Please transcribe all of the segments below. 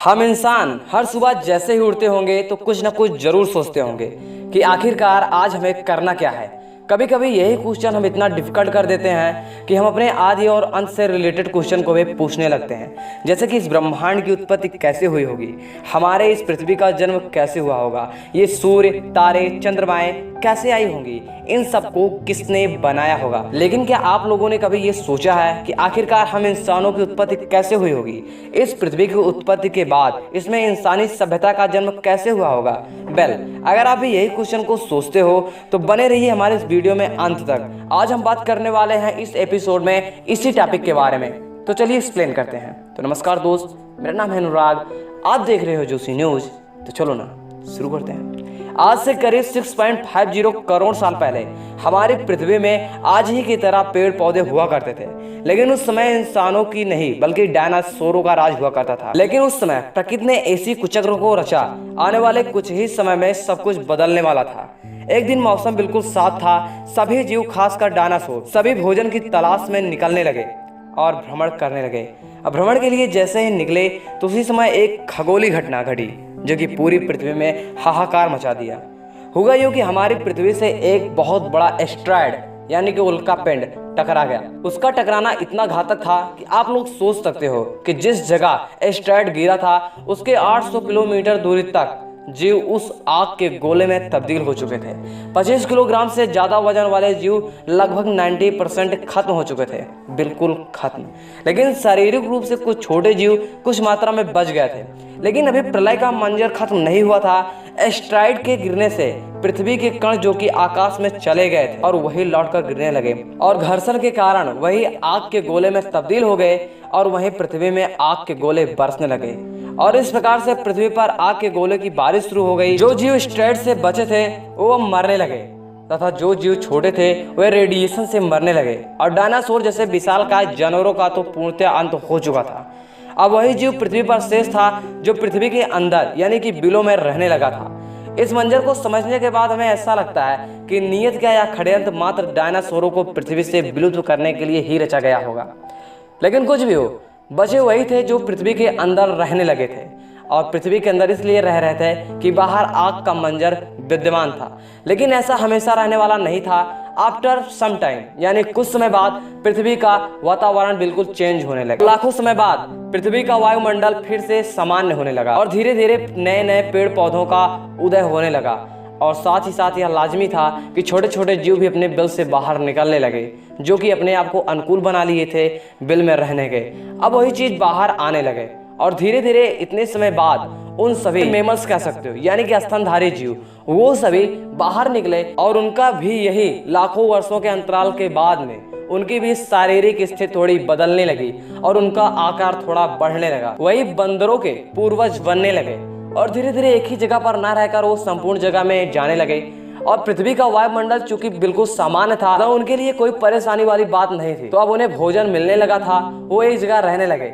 हम इंसान हर सुबह जैसे ही उठते होंगे तो कुछ ना कुछ जरूर सोचते होंगे कि आखिरकार आज हमें करना क्या है। कभी कभी यही क्वेश्चन हम इतना डिफिकल्ट कर देते हैं कि हम अपने आदि और अंत से रिलेटेड क्वेश्चन को भी पूछने लगते हैं, जैसे कि इस ब्रह्मांड की उत्पत्ति कैसे हुई होगी, हमारे इस पृथ्वी का जन्म कैसे हुआ होगा, ये सूर्य, तारे, चंद्रमाएं कैसे आई होंगी, इन सबको किसने बनाया होगा। लेकिन क्या आप लोगों ने कभी ये सोचा है कि आखिरकार हम इंसानों की उत्पत्ति कैसे हुई होगी, इस पृथ्वी की उत्पत्ति के बाद इसमें इंसानी सभ्यता का जन्म कैसे हुआ होगा। अगर आप भी यही क्वेश्चन को सोचते हो तो बने रहिए हमारे इस वीडियो में अंत तक। आज हम बात करने वाले हैं इस एपिसोड में इसी टॉपिक के बारे में, तो चलिए एक्सप्लेन करते हैं। तो नमस्कार दोस्त, मेरा नाम है अनुराग, आप देख रहे हो जोशी न्यूज। तो चलो ना शुरू करते हैं। आज से करीब 6.50 करोड़ साल पहले हमारी पृथ्वी में आज ही की तरह पेड़ पौधे हुआ करते थे, लेकिन उस समय इंसानों की नहीं बल्कि डायनासोरों का राज हुआ करता था। लेकिन उस समय प्रकृति ने ऐसी कुचक्र को रचा, आने वाले कुछ ही समय में सब कुछ बदलने वाला था। एक दिन मौसम बिल्कुल साफ था, सभी जीव खासकर डायनासोर सभी भोजन की तलाश में निकलने लगे और भ्रमण करने लगे। अब भ्रमण के लिए जैसे ही निकले तो उसी समय एक खगोलीय घटना घटी जो कि पूरी पृथ्वी में हाहाकार मचा दिया। हुआ यूं कि हमारी पृथ्वी से एक बहुत बड़ा एस्ट्रॉयड यानी कि उल्का पिंड टकरा गया। उसका टकराना इतना घातक था कि आप लोग सोच सकते हो कि जिस जगह एस्ट्रॉयड गिरा था उसके 800 किलोमीटर दूरी तक जीव उस आग के गोले में तब्दील हो चुके थे। 25 किलोग्राम से ज्यादा वजन वाले जीव लगभग 90% खत्म हो चुके थे, बिल्कुल खत्म। लेकिन शारीरिक रूप से कुछ छोटे जीव कुछ मात्रा में बच गए थे। लेकिन अभी प्रलय का मंजर खत्म नहीं हुआ था। एस्ट्रॉयड के गिरने से पृथ्वी के कण जो कि आकाश में चले गए थे और वही लौटकर गिरने लगे और घर्षण के कारण वही आग के गोले में तब्दील हो गए और वहीं पृथ्वी में आग के गोले बरसने लगे और इस प्रकार से पृथ्वी पर आग के गोले की बारिश शुरू हो गई। जो जीव एस्ट्रॉयड से बचे थे वो मरने लगे तथा जो जीव छोटे थे वे रेडिएशन से मरने लगे और डायनासोर जैसे विशालकाय जानवरों का तो पूर्णतः अंत हो चुका था। अब वही जीव पृथ्वी पर शेष था जो पृथ्वी के अंदर यानी कि बिलों में रहने लगा था। इस मंजर को समझने के बाद हमें ऐसा लगता है कि नियत क्या या षड्यंत्र मात्र डायनासोरों को पृथ्वी से विलुप्त करने के लिए ही रचा गया होगा। लेकिन कुछ भी हो, बचे वही थे जो पृथ्वी के अंदर रहने लगे थे और पृथ्वी के अंदर इसलिए रह रहे थे कि बाहर आग का मंजर विद्यमान था। लेकिन ऐसा हमेशा रहने वाला नहीं था। आफ्टर सम टाइम यानी कुछ समय बाद पृथ्वी का वातावरण बिल्कुल चेंज होने लगा। लाखों समय बाद पृथ्वी का वायुमंडल फिर से सामान्य होने लगा और धीरे धीरे नए नए पेड़ पौधों का उदय होने लगा और साथ ही साथ यह लाजमी था कि छोटे छोटे जीव भी अपने बिल से बाहर निकलने लगे जो कि अपने आप को अनुकूल बना लिए थे बिल में रहने के। अब वही चीज बाहर आने लगे और धीरे धीरे इतने समय बाद उन सभी मेमल्स कह सकते हो यानी कि स्तनधारी जीव वो सभी बाहर निकले और उनका भी यही लाखों वर्षों के अंतराल के बाद में उनकी भी शारीरिक स्थिति थोड़ी बदलने लगी और उनका आकार थोड़ा बढ़ने लगा। वही बंदरों के पूर्वज बनने लगे और धीरे धीरे एक ही जगह पर न रहकर वो संपूर्ण जगह में जाने लगे और पृथ्वी का वायुमंडल चूंकि बिल्कुल सामान्य था तो उनके लिए कोई परेशानी वाली बात नहीं थी। तो अब उन्हें भोजन मिलने लगा था, वो एक जगह रहने लगे।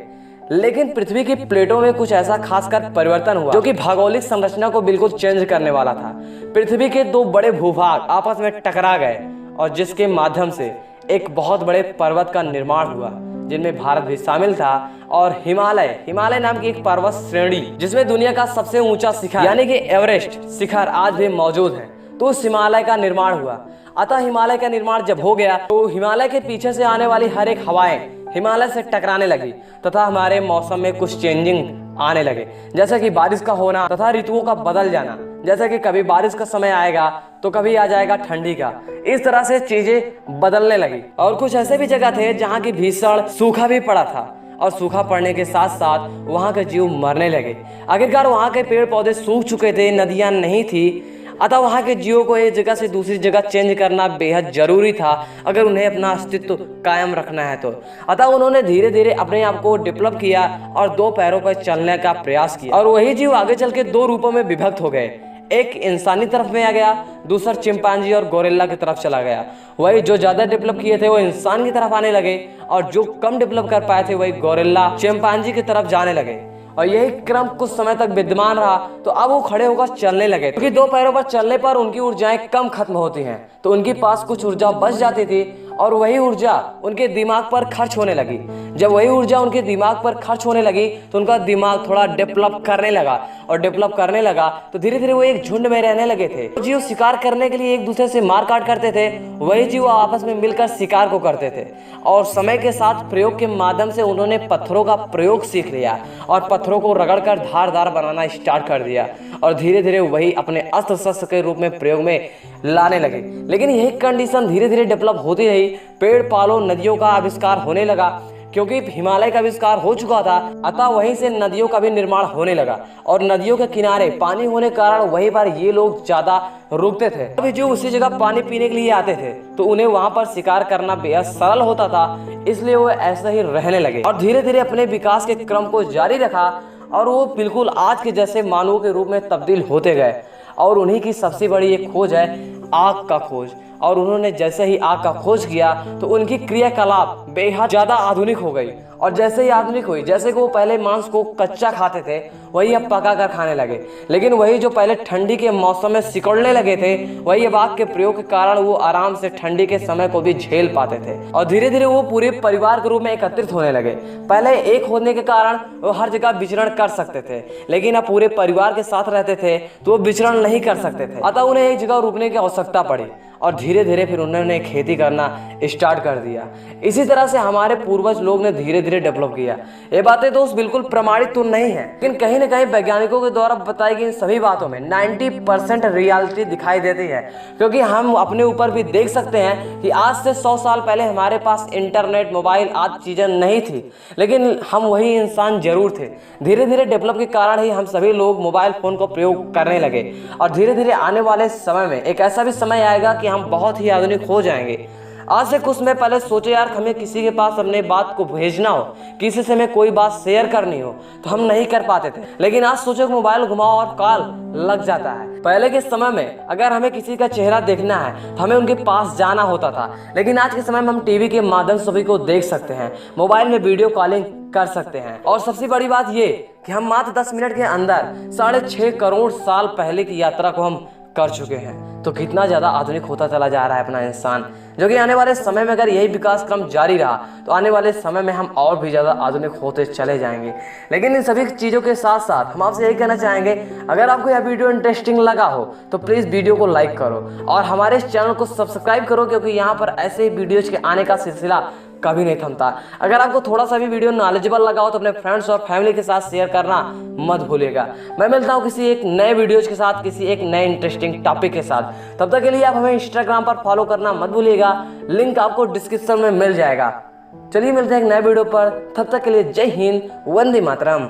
लेकिन पृथ्वी की प्लेटों में कुछ ऐसा खासकर परिवर्तन हुआ जो कि भौगोलिक संरचना को बिल्कुल चेंज करने वाला था। पृथ्वी के दो बड़े भूभाग आपस में टकरा गए और जिसके माध्यम से एक बहुत बड़े पर्वत का निर्माण हुआ जिनमें भारत भी शामिल था और हिमालय नाम की एक पर्वत श्रेणी जिसमें दुनिया का सबसे ऊंचा शिखर यानी कि एवरेस्ट शिखर आज भी मौजूद है, तो उस हिमालय का निर्माण हुआ। अतः हिमालय का निर्माण जब हो गया तो हिमालय के पीछे से आने वाली हर एक हवाएं हिमालय से टकराने लगी तथा हमारे मौसम में कुछ चेंजिंग आने लगे, जैसे कि बारिश का होना तथा ऋतुओं का बदल जाना। जैसे कि कभी बारिश का समय आएगा तो कभी आ जाएगा ठंडी का। इस तरह से चीजें बदलने लगी और कुछ ऐसे भी जगह थे जहाँ की भीषण सूखा भी पड़ा था और सूखा पड़ने के साथ साथ वहाँ के जीव मरने लगे। आखिरकार वहाँ के पेड़ पौधे सूख चुके थे, नदियाँ नहीं थी, अतः वहाँ के जीवों को एक जगह से दूसरी जगह चेंज करना बेहद जरूरी था अगर उन्हें अपना अस्तित्व कायम रखना है तो। अतः उन्होंने धीरे धीरे अपने आप को डेवलप किया और दो पैरों पर चलने का प्रयास किया और वही जीव आगे चल के दो रूपों में विभक्त हो गए। एक इंसानी तरफ में आ गया, दूसरा चिंपांजी और गोरिल्ला की तरफ चला गया। वही जो ज्यादा डेवलप किए थे वो इंसान की तरफ आने लगे और जो कम डेवलप कर पाए थे वही गोरिल्ला चिंपांजी की तरफ जाने लगे और यही क्रम कुछ समय तक विद्यमान रहा। तो अब वो खड़े होकर चलने लगे क्योंकि दो पैरों पर चलने पर उनकी ऊर्जाएं कम खत्म होती हैं तो उनके पास कुछ ऊर्जा बच जाती थी और वही ऊर्जा उनके दिमाग पर खर्च होने लगी। जब वही ऊर्जा उनके दिमाग पर खर्च होने लगी तो उनका दिमाग थोड़ा डेवलप करने लगा, और डेवलप करने लगा तो धीरे धीरे वो एक झुंड में रहने लगे थे। जीव शिकार करने के लिए एक दूसरे से मार काट करते थे, वही जीव आपस में मिलकर शिकार को करते थे। और समय के साथ प्रयोग के माध्यम से उन्होंने पत्थरों का प्रयोग सीख लिया और पत्थरों को रगड़कर धारदार बनाना स्टार्ट कर दिया, और धीरे धीरे वही अपने अस्त्र शस्त्र के रूप में प्रयोग में लाने लगे। लेकिन यही कंडीशन धीरे धीरे डेवलप होती रही। पेड़ पालों नदियों का आविष्कार होने लगा, क्योंकि हिमालय का आविष्कार हो चुका था, अतः वहीं से नदियों का भी निर्माण होने लगा। और नदियों के किनारे पानी होने के कारण वहीं पर ये लोग ज्यादा रुकते थे। अभी जो उसी जगह पानी पीने के लिए आते थे तो उन्हें वहां पर शिकार करना बेहद सरल होता था, इसलिए वो ऐसे ही रहने लगे और धीरे धीरे अपने विकास के क्रम को जारी रखा, और वो बिल्कुल आज के जैसे मानवों के रूप में तब्दील होते गए। और उन्हीं की सबसे बड़ी एक खोज है आग का खोज। और उन्होंने जैसे ही आग का खोज किया तो उनकी क्रियाकलाप बेहद ज्यादा आधुनिक हो गई। और जैसे ही आधुनिक हुई, जैसे कि वो पहले मांस को कच्चा खाते थे वही अब पका कर खाने लगे। लेकिन वही जो पहले ठंडी के मौसम में सिकुड़ने लगे थे, वही अब आग के प्रयोग के कारण वो आराम से ठंडी के समय को भी झेल पाते थे। और धीरे धीरे वो पूरे परिवार के रूप में एकत्रित होने लगे। पहले एक होने के कारण वो हर जगह विचरण कर सकते थे, लेकिन अब पूरे परिवार के साथ रहते थे तो वो विचरण नहीं कर सकते थे, अतः उन्हें एक जगह रुकने की आवश्यकता पड़ी। और धीरे धीरे फिर उन्होंने खेती करना स्टार्ट कर दिया। इसी तरह से हमारे पूर्वज लोग ने धीरे धीरे डेवलप किया। ये बातें दोस्त बिल्कुल प्रमाणित तो नहीं है, लेकिन कहीं ना कहीं वैज्ञानिकों के द्वारा बताई गई इन सभी बातों में 90% रियलिटी दिखाई देती है। क्योंकि हम अपने ऊपर भी देख सकते हैं कि आज से 100 साल पहले हमारे पास इंटरनेट, मोबाइल आदि चीजें नहीं थी, लेकिन हम वही इंसान जरूर थे। धीरे धीरे डेवलप के कारण ही हम सभी लोग मोबाइल फोन को प्रयोग करने लगे। और धीरे धीरे आने वाले समय में एक ऐसा भी समय आएगा कि हम बहुत ही आधुनिक हो जाएंगे। आज से कुछ समय पहले सोचे यार, हमें किसी के पास अपने बात को भेजना हो, किसी से हमें कोई बात शेयर करनी हो तो हम नहीं कर पाते थे। लेकिन आज सोचो मोबाइल घुमाओ और कॉल लग जाता है। पहले के समय में अगर हमें किसी का चेहरा देखना है तो हमें उनके पास जाना होता था, लेकिन आज के समय में हम टीवी के माध्यम से सभी को देख सकते हैं, मोबाइल में वीडियो कॉलिंग कर सकते हैं। और सबसे बड़ी बात ये कि हम मात्र 10 मिनट के अंदर 6.5 करोड़ साल पहले की यात्रा को हम कर चुके हैं। तो कितना ज्यादा आधुनिक होता चला जा रहा है अपना इंसान, जो कि आने वाले समय में अगर यही विकास क्रम जारी रहा तो आने वाले समय में हम और भी ज्यादा आधुनिक होते चले जाएंगे। लेकिन इन सभी चीजों के साथ साथ हम आपसे यही कहना चाहेंगे, अगर आपको यह वीडियो इंटरेस्टिंग लगा हो तो प्लीज वीडियो को लाइक करो और हमारे इस चैनल को सब्सक्राइब करो, क्योंकि यहाँ पर ऐसे ही वीडियोज के आने का सिलसिला कभी नहीं थमता। अगर आपको थोड़ा सा भी वीडियो नॉलेजेबल लगा हो तो अपने फ्रेंड्स और फैमिली के साथ शेयर करना मत भूलिएगा। मैं मिलता हूं किसी एक नए वीडियोज के साथ, किसी एक नए इंटरेस्टिंग टॉपिक के साथ। तब तक के लिए आप हमें इंस्टाग्राम पर फॉलो करना मत भूलिएगा, लिंक आपको डिस्क्रिप्शन में मिल जाएगा। चलिए मिलते हैं एक नए वीडियो पर, तब तक के लिए जय हिंद, वंदे मातरम।